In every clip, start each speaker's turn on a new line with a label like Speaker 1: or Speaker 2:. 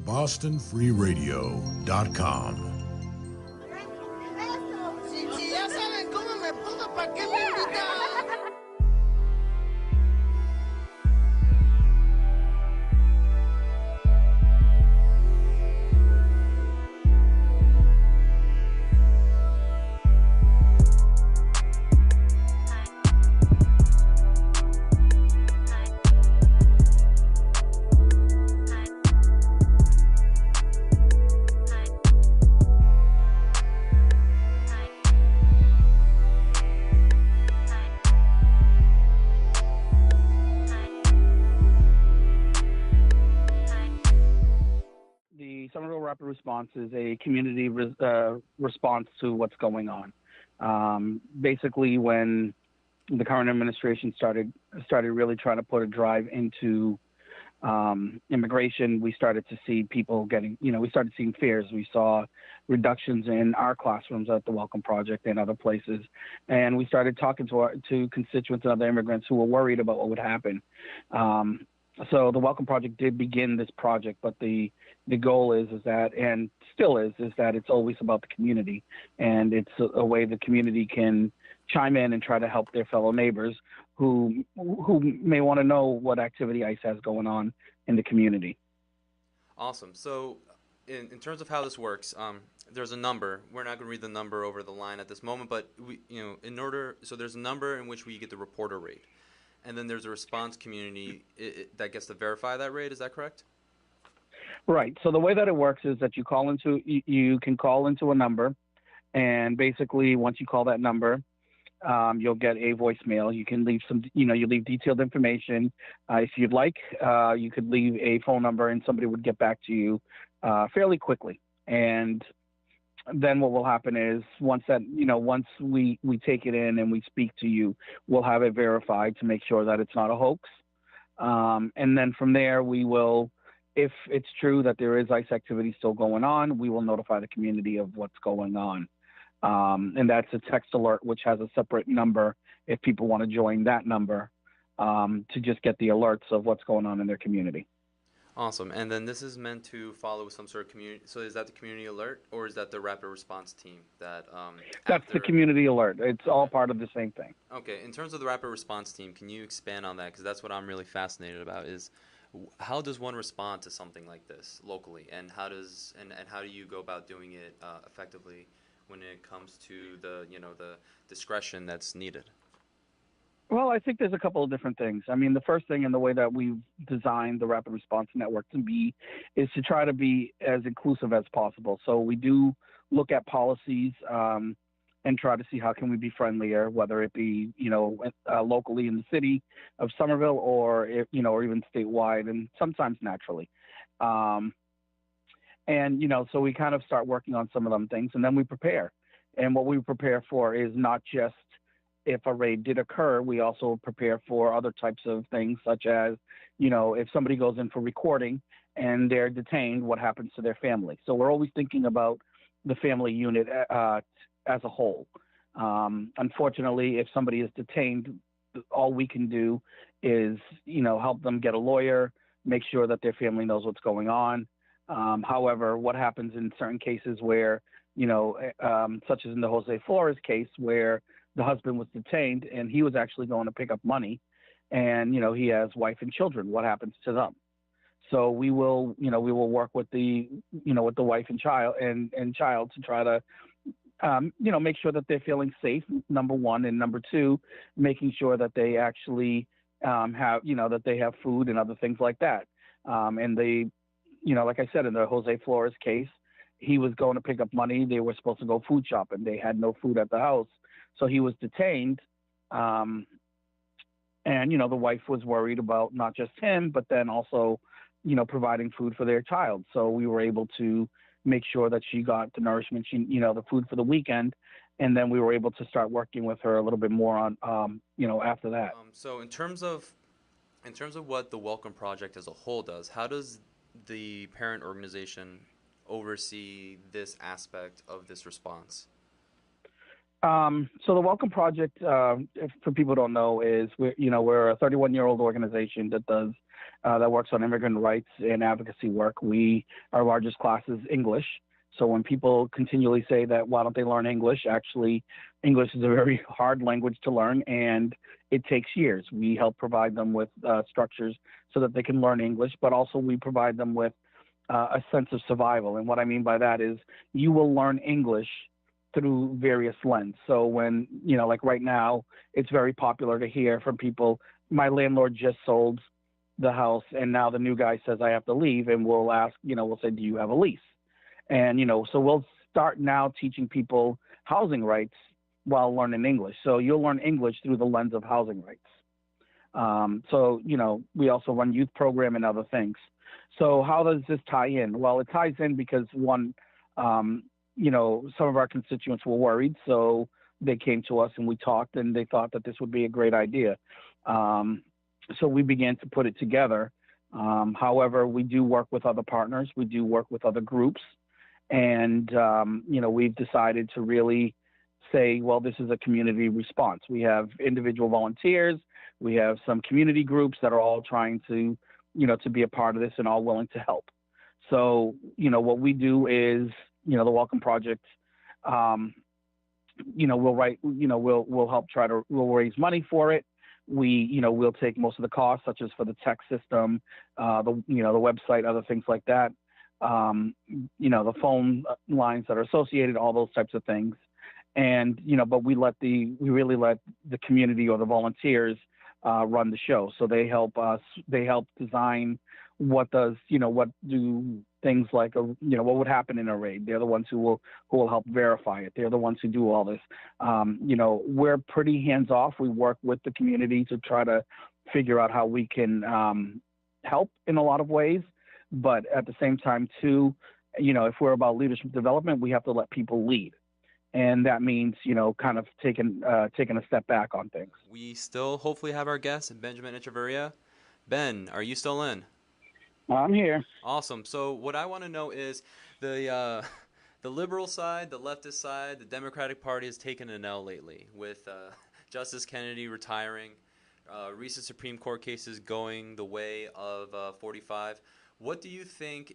Speaker 1: BostonFreeRadio.com.
Speaker 2: Si ya saben cómo me pongo, ¿para qué me invitan?
Speaker 3: The Somerville Rapid Response is a community response to what's going on. Basically, when the current administration started really trying to put a drive into immigration, we started to see people getting, we started seeing fears. We saw reductions in our classrooms at the Welcome Project and other places. And we started talking to constituents and other immigrants who were worried about what would happen. So the Welcome Project did begin this project, but the goal is that, and still is that it's always about the community, and it's a way the community can chime in and try to help their fellow neighbors who may want to know what activity ICE has going on in the community.
Speaker 4: Awesome. So in terms of how this works, there's a number. We're not going to read the number over the line at this moment, but so there's a number in which we get the reporter rate. And then there's a response community that gets to verify that rate. Is that correct?
Speaker 3: Right. So the way that it works is that you can call into a number, and basically once you call that number, you'll get a voicemail. You can leave you leave detailed information. If you'd like, you could leave a phone number, and somebody would get back to you fairly quickly. And then what will happen is once we take it in and we speak to you, we'll have it verified to make sure that it's not a hoax. And then from there, we will, if it's true that there is ICE activity still going on, we will notify the community of what's going on. And that's a text alert, which has a separate number if people want to join that number to just get the alerts of what's going on in their community.
Speaker 4: Awesome. And then this is meant to follow some sort of community. So is that the community alert, or is that the rapid response team that?
Speaker 3: That's the community alert. It's all part of the same thing.
Speaker 4: Okay. In terms of the rapid response team, can you expand on that? Because that's what I'm really fascinated about. Is how does one respond to something like this locally, and how do you go about doing it effectively when it comes to the discretion that's needed?
Speaker 3: Well, I think there's a couple of different things. I mean, the first thing, and the way that we've designed the Rapid Response Network to be, is to try to be as inclusive as possible. So we do look at policies and try to see how can we be friendlier, whether it be, locally in the city of Somerville, or even statewide, and sometimes naturally. So we kind of start working on some of them things, and then we prepare. And what we prepare for is not just if a raid did occur, we also prepare for other types of things, such as, if somebody goes in for recording and they're detained, what happens to their family? So we're always thinking about the family unit as a whole. Unfortunately, if somebody is detained, all we can do is, help them get a lawyer, make sure that their family knows what's going on. However, what happens in certain cases where, such as in the Jose Flores case, where the husband was detained and he was actually going to pick up money, and, he has wife and children, what happens to them? So we will work with the wife and child to try to, make sure that they're feeling safe, number one, and number two, making sure that they actually that they have food and other things like that. And like I said, in the Jose Flores case, he was going to pick up money. They were supposed to go food shopping. They had no food at the house. So he was detained. And, the wife was worried about not just him, but then also, providing food for their child. So we were able to make sure that she got the nourishment, the food for the weekend. And then we were able to start working with her a little bit more on, after that.
Speaker 4: So in terms of what the Welcome Project as a whole does, how does the parent organization oversee this aspect of this response?
Speaker 3: So the Welcome Project, for people who don't know, is we're a 31-year-old organization that does that works on immigrant rights and advocacy work. Our largest class is English. So when people continually say that, why don't they learn English? Actually, English is a very hard language to learn, and it takes years. We help provide them with structures so that they can learn English, but also we provide them with a sense of survival. And what I mean by that is you will learn English through various lenses. So when, like right now, it's very popular to hear from people, my landlord just sold the house and now the new guy says I have to leave, and we'll ask, we'll say, do you have a lease? And, so we'll start now teaching people housing rights while learning English. So you'll learn English through the lens of housing rights. So, we also run youth program and other things. So how does this tie in? Well, it ties in because one, some of our constituents were worried. So they came to us and we talked, and they thought that this would be a great idea. So we began to put it together. However, we do work with other partners. We do work with other groups. And, we've decided to really say, well, this is a community response. We have individual volunteers. We have some community groups that are all trying to, to be a part of this and all willing to help. So, what we do is, the Welcome Project, we'll write, we'll help we'll raise money for it. We'll take most of the costs, such as for the tech system, the website, other things like that. The phone lines that are associated, all those types of things. And, but we really let the community or the volunteers run the show. So they help us, they help design what do things like, what would happen in a raid. They're the ones who will help verify it. They're the ones who do all this. We're pretty hands off. We work with the community to try to figure out how we can help in a lot of ways. But at the same time, too, if we're about leadership development, we have to let people lead. And that means, kind of taking a step back on things.
Speaker 4: We still hopefully have our guest, Benjamin Echeverria. Ben, are you still in?
Speaker 3: I'm here.
Speaker 4: Awesome. So what I want to know is the liberal side, the leftist side, the Democratic Party has taken an L lately with Justice Kennedy retiring, recent Supreme Court cases going the way of 45. What do you think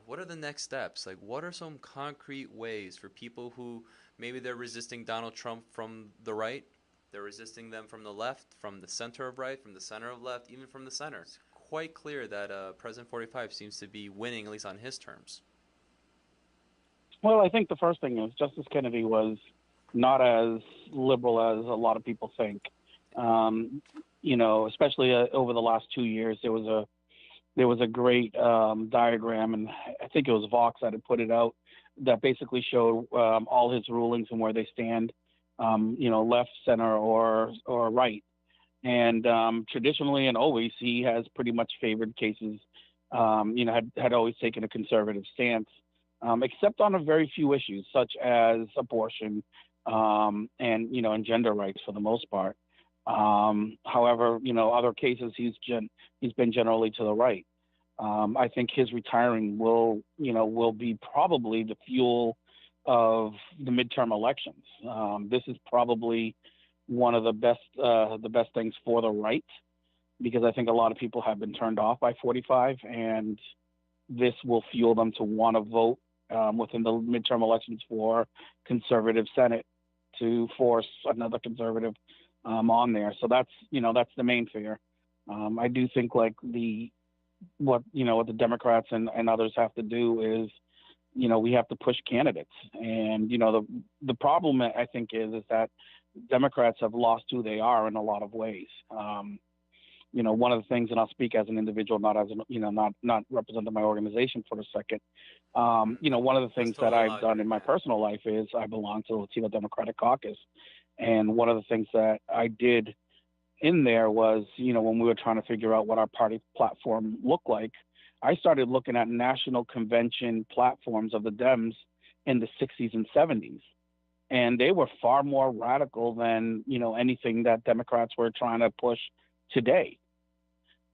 Speaker 4: what are the next steps? Like, what are some concrete ways for people who maybe they're resisting Donald Trump from the right, they're resisting them from the left, from the center of right, from the center of left, even from the center? It's quite clear that President 45 seems to be winning, at least on his terms.
Speaker 3: Well, I think the first thing is Justice Kennedy was not as liberal as a lot of people think. Especially over the last 2 years, there was a great diagram, and I think it was Vox that had put it out, that basically showed all his rulings and where they stand, left, center, or right. And traditionally and always, he has pretty much favored cases, had always taken a conservative stance, except on a very few issues, such as abortion and gender rights for the most part. However, other cases he's been generally to the right. I think his retiring will be probably the fuel of the midterm elections. This is probably one of the best things for the right, because I think a lot of people have been turned off by 45, and this will fuel them to want to vote within the midterm elections for conservative Senate to force another conservative on there. So that's the main fear. I do think like what the Democrats and others have to do is, we have to push candidates. And, the problem I think is that Democrats have lost who they are in a lot of ways. One of the things, and I'll speak as an individual, not as not representing my organization for a second. One of the things that I've done in my personal life is I belong to the Latino Democratic Caucus. And one of the things that I did in there was, when we were trying to figure out what our party platform looked like, I started looking at national convention platforms of the Dems in the 60s and 70s. And they were far more radical than, anything that Democrats were trying to push today.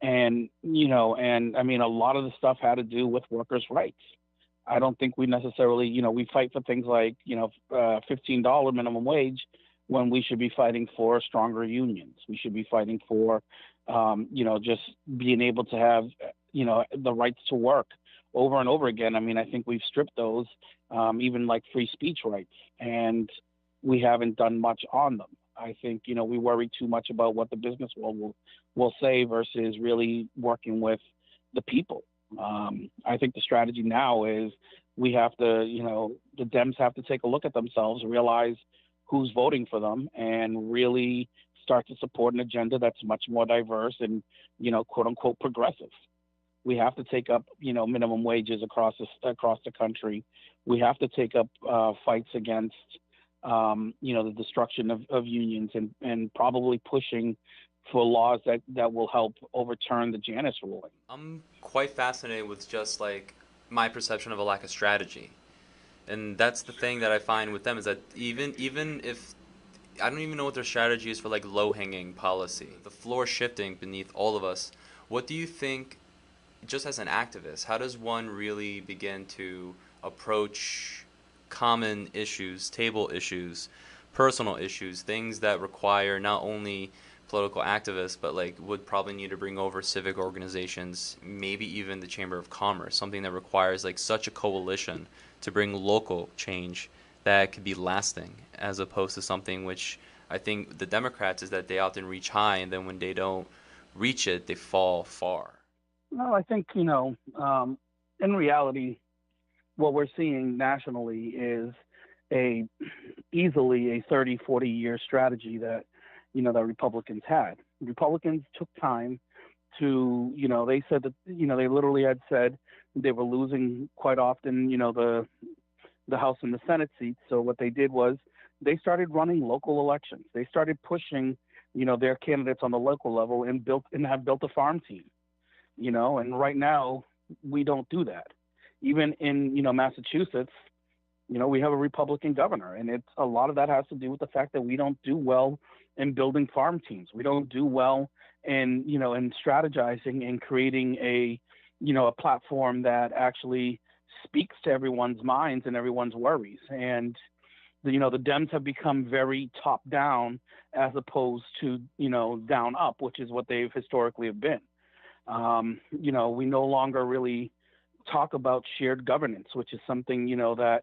Speaker 3: And, and I mean, a lot of the stuff had to do with workers' rights. I don't think we necessarily, we fight for things like, $15 minimum wage, when we should be fighting for stronger unions. We should be fighting for, Just being able to have, the rights to work over and over again. I mean, I think we've stripped those, even like free speech rights, and we haven't done much on them. I think, we worry too much about what the business world will say versus really working with the people. I think the strategy now is we have to, the Dems have to take a look at themselves, realize who's voting for them, and really start to support an agenda that's much more diverse and, quote unquote, progressive. We have to take up, minimum wages across the country. We have to take up fights against, the destruction of unions, and probably pushing for laws that will help overturn the Janus ruling.
Speaker 4: I'm quite fascinated with just like my perception of a lack of strategy. And that's the thing that I find with them is that even if I don't even know what their strategy is for like low-hanging policy, the floor shifting beneath all of us, what do you think, just as an activist, how does one really begin to approach common issues, table issues, personal issues, things that require not only political activists, but like would probably need to bring over civic organizations, maybe even the Chamber of Commerce, something that requires like such a coalition to bring local change that could be lasting, as opposed to something which I think the Democrats is that they often reach high, and then when they don't reach it, they fall far.
Speaker 3: Well, I think, in reality, what we're seeing nationally is a easily a 30, 40-year strategy that, that Republicans had. Republicans took time to, they said that, they literally had said they were losing quite often, the House and the Senate seats. So what they did was they started running local elections. They started pushing, their candidates on the local level and have built a farm team, and right now we don't do that. Even in, Massachusetts, we have a Republican governor, and a lot of that has to do with the fact that we don't do well in building farm teams. We don't do well in, in strategizing and creating a platform that actually speaks to everyone's minds and everyone's worries. And the Dems have become very top down as opposed to, down up, which is what they've historically have been. We no longer really talk about shared governance, which is something, that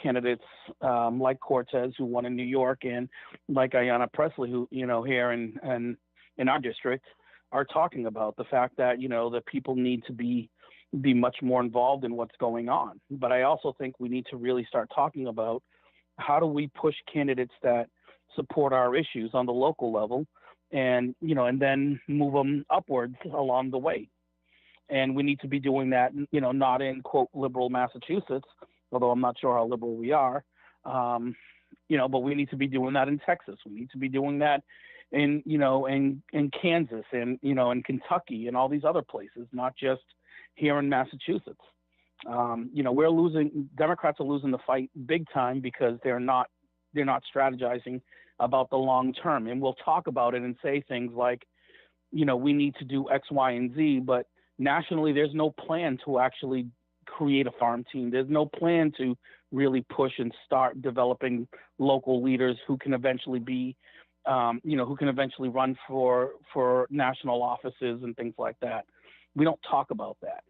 Speaker 3: candidates like Cortez, who won in New York, and like Ayanna Pressley, who, here in our district, are talking about the fact that, that people need to be much more involved in what's going on. But I also think we need to really start talking about how do we push candidates that support our issues on the local level, and, and then move them upwards along the way. And we need to be doing that, not in, quote, liberal Massachusetts, although I'm not sure how liberal we are, but we need to be doing that in Texas. We need to be doing that in Kansas, and, in Kentucky and all these other places, not just here in Massachusetts. Democrats are losing the fight big time because they're not strategizing about the long term. And we'll talk about it and say things like, we need to do X, Y, and Z, but nationally, there's no plan to actually create a farm team. There's no plan to really push and start developing local leaders who can eventually be, who can eventually run for national offices and things like that. We don't talk about that.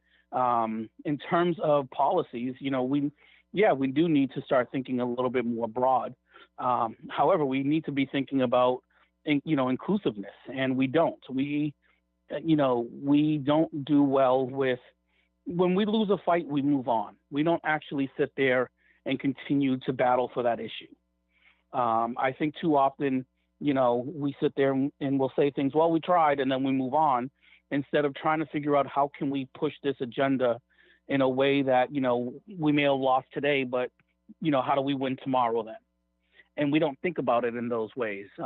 Speaker 3: In terms of policies, we do need to start thinking a little bit more broad. However, we need to be thinking about, inclusiveness, and we don't. We don't do well with, when we lose a fight, we move on. We don't actually sit there and continue to battle for that issue. I think too often, we sit there and we'll say things, well, we tried, and then we move on, instead of trying to figure out how can we push this agenda in a way that, we may have lost today, but, how do we win tomorrow then? And we don't think about it in those ways. There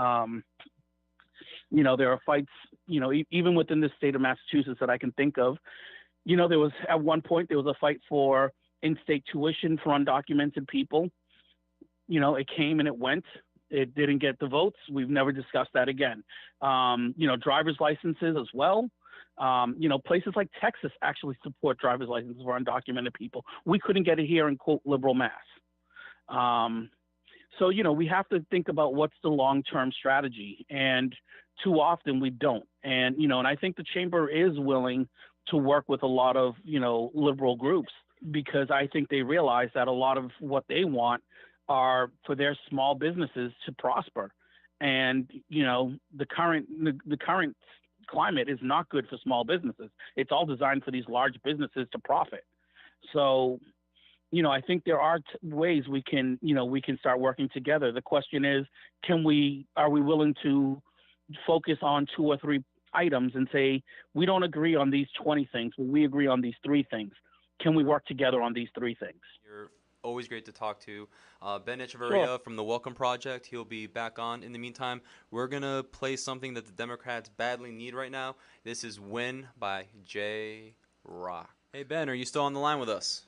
Speaker 3: are fights, even within the state of Massachusetts that I can think of. There was, at one point, there was a fight for in-state tuition for undocumented people. It came and it went. It didn't get the votes. We've never discussed that again. Driver's licenses as well. Places like Texas actually support driver's licenses for undocumented people. We couldn't get it here in, quote, liberal Mass. So, we have to think about what's the long-term strategy. And too often we don't. And I think the chamber is willing to work with a lot of, liberal groups because I think they realize that a lot of what they want are for their small businesses to prosper. And, the current climate is not good for small businesses. It's all designed for these large businesses to profit. So, I think there are ways we can start working together. The question is, are we willing to focus on two or three items and say, we don't agree on these 20 things, but we agree on these three things. Can we work together on these three things?
Speaker 4: You're always great to talk to. Ben Echeverria
Speaker 3: Sure.
Speaker 4: from the Welcome Project. He'll be back on. In the meantime, we're going to play something that the Democrats badly need right now. This is Win by J Rock. Hey, Ben, are you still on the line with us?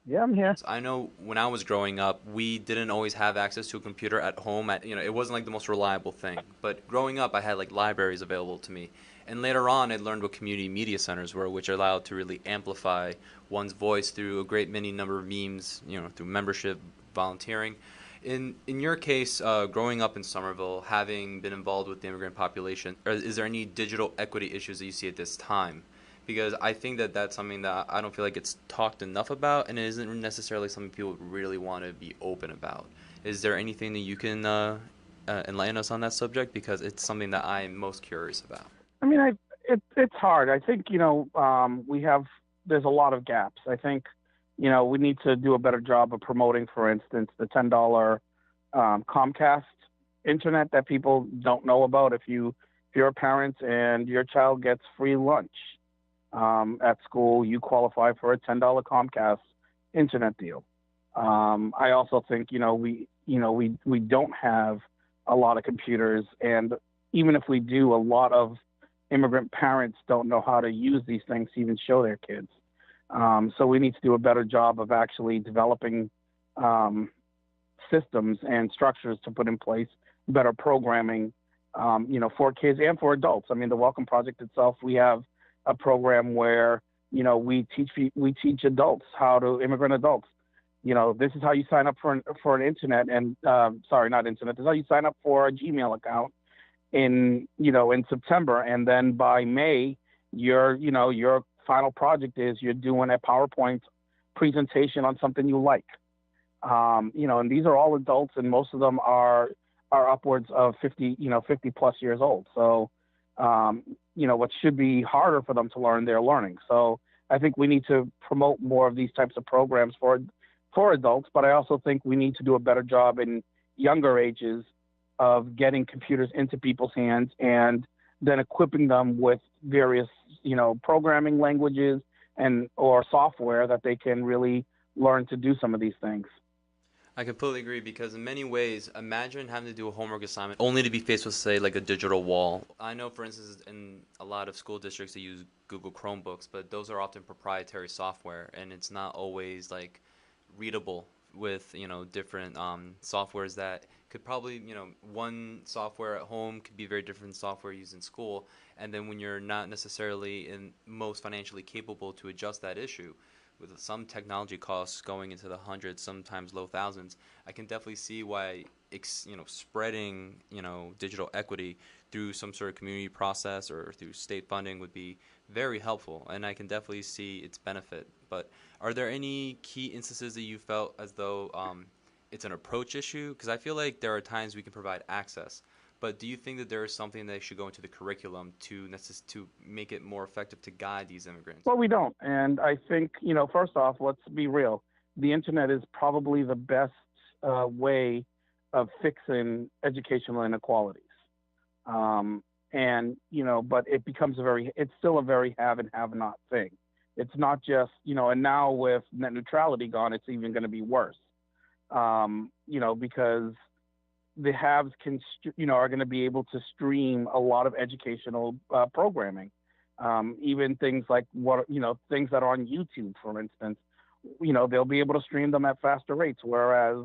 Speaker 3: Yeah, I'm here.
Speaker 4: I know when I was growing up, we didn't always have access to a computer at home. It wasn't like the most reliable thing. But growing up, I had like libraries available to me. And later on, I learned what community media centers were, which allowed to really amplify one's voice through a great many number of means, through membership, volunteering. In your case, growing up in Somerville, having been involved with the immigrant population, is there any digital equity issues that you see at this time? Because I think that that's something that I don't feel like it's talked enough about, and it isn't necessarily something people really want to be open about. Is there anything that you can enlighten us on that subject? Because it's something that I'm most curious about.
Speaker 3: I mean, it's hard. I think there's a lot of gaps. I think we need to do a better job of promoting, for instance, the $10 Comcast internet that people don't know about. If you're a parent and your child gets free lunch at school, you qualify for a $10 Comcast internet deal. I also think we don't have a lot of computers, and even if we do, a lot of immigrant parents don't know how to use these things to even show their kids. So we need to do a better job of actually developing systems and structures to put in place better programming, for kids and for adults. I mean, the Welcome Project itself, we have a program where we teach adults immigrant adults. This is how you sign up for an internet and not internet. This is how you sign up for a Gmail account in September, and then by May, your final project is you're doing a PowerPoint presentation on something you like. And these are all adults, and most of them are upwards of 50 plus years old. So what should be harder for them to learn, they're learning. So I think we need to promote more of these types of programs for adults, but I also think we need to do a better job in younger ages of getting computers into people's hands and then equipping them with various, programming languages or software that they can really learn to do some of these things.
Speaker 4: I completely agree, because in many ways, imagine having to do a homework assignment only to be faced with, say, like a digital wall. I know, for instance, in a lot of school districts they use Google Chromebooks, but those are often proprietary software, and it's not always like readable with different softwares that could probably one software at home could be very different software used in school, and then when you're not necessarily in most financially capable to adjust that issue, with some technology costs going into the hundreds, sometimes low thousands, I can definitely see why spreading digital equity through some sort of community process or through state funding would be very helpful, and I can definitely see its benefit. But are there any key instances that you felt as though it's an approach issue? Because I feel like there are times we can provide access, but do you think that there is something that should go into the curriculum to make it more effective to guide these immigrants?
Speaker 3: Well, we don't. And I think, first off, let's be real. The internet is probably the best way of fixing educational inequalities. But it becomes it's still a very have and have not thing. It's not just, and now with net neutrality gone, it's even going to be worse. Because the haves are going to be able to stream a lot of educational programming, even things like things that are on YouTube, for instance. They'll be able to stream them at faster rates. Whereas,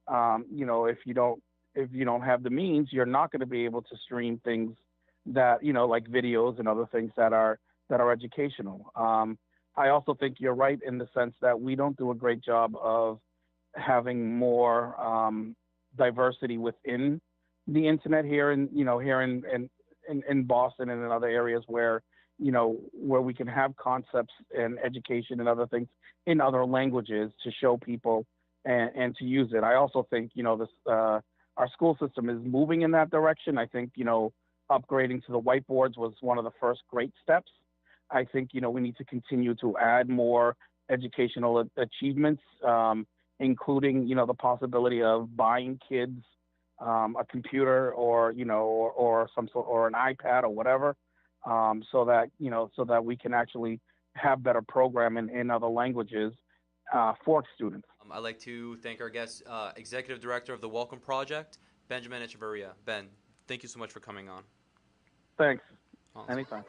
Speaker 3: if you don't have the means, you're not going to be able to stream things that like videos and other things that are educational. I also think you're right in the sense that we don't do a great job of having more diversity within the internet here in Boston and in other areas where where we can have concepts and education and other things in other languages to show people and to use it. I also think this our school system is moving in that direction. I think upgrading to the whiteboards was one of the first great steps. I think we need to continue to add more educational achievements, including the possibility of buying kids a computer or some sort or an iPad or whatever, so that we can actually have better programming in other languages for students.
Speaker 4: I'd like to thank our guest, Executive Director of the Welcome Project, Benjamin Echeverria. Ben, thank you so much for coming on.
Speaker 3: Thanks.
Speaker 4: Awesome.
Speaker 3: Anytime.